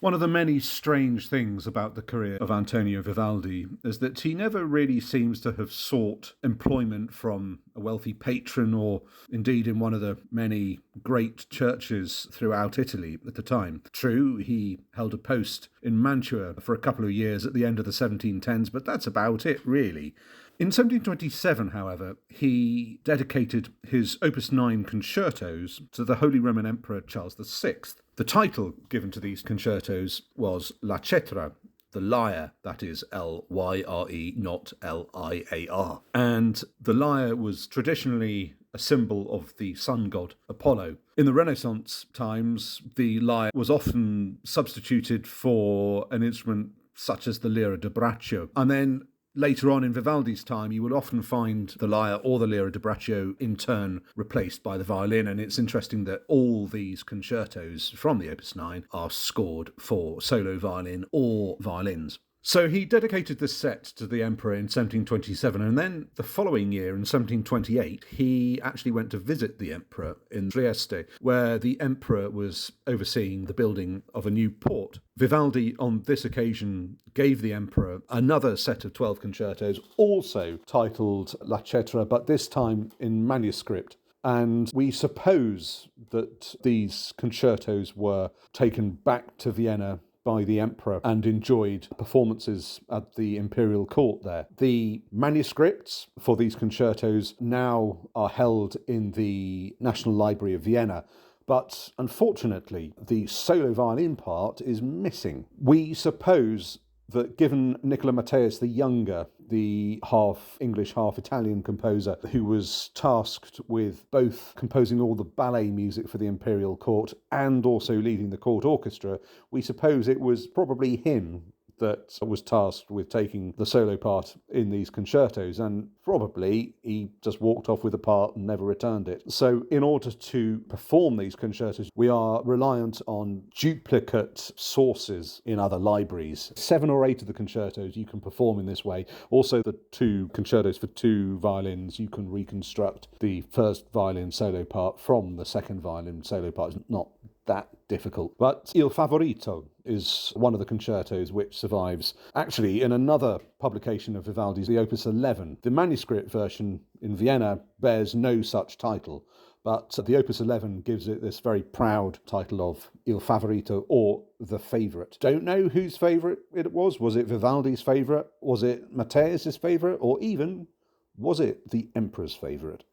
One of the many strange things about the career of Antonio Vivaldi is that he never really seems to have sought employment from a wealthy patron or indeed in one of the many great churches throughout Italy at the time. True, he held a post in Mantua for a couple of years at the end of the 1710s, but that's about it, really. In 1727, however, he dedicated his Opus 9 concertos to the Holy Roman Emperor Charles VI. The title given to these concertos was La Cetra, the Lyre, that is Lyre, not Liar. And the lyre was traditionally a symbol of the sun god Apollo. In the Renaissance times, the lyre was often substituted for an instrument such as the Lira da Braccio. And then later on in Vivaldi's time, you would often find the lyre or the Lira da Braccio in turn replaced by the violin, and it's interesting that all these concertos from the Opus 9 are scored for solo violin or violins. So he dedicated this set to the emperor in 1727, and then the following year, in 1728, he actually went to visit the emperor in Trieste, where the emperor was overseeing the building of a new port. Vivaldi, on this occasion, gave the emperor another set of 12 concertos, also titled La Cetra, but this time in manuscript. And we suppose that these concertos were taken back to Vienna by the emperor and enjoyed performances at the imperial court there. The manuscripts for these concertos now are held in the National Library of Vienna, but unfortunately the solo violin part is missing. We suppose that given Nicola Matteis the Younger, the half English, half Italian composer, who was tasked with both composing all the ballet music for the imperial court and also leading the court orchestra, we suppose it was probably him that was tasked with taking the solo part in these concertos, and probably he just walked off with the part and never returned it. So in order to perform these concertos, we are reliant on duplicate sources in other libraries. 7 or 8 of the concertos you can perform in this way. Also the 2 concertos for 2 violins, you can reconstruct the first violin solo part from the second violin solo part. It's not that difficult. But Il Favorito is one of the concertos which survives actually in another publication of Vivaldi's, the Opus 11. The manuscript version in Vienna bears no such title, but the Opus 11 gives it this very proud title of Il Favorito, or The Favourite. Don't know whose favourite it was. Was it Vivaldi's favourite? Was it Matteis' favourite? Or even, was it the Emperor's favourite?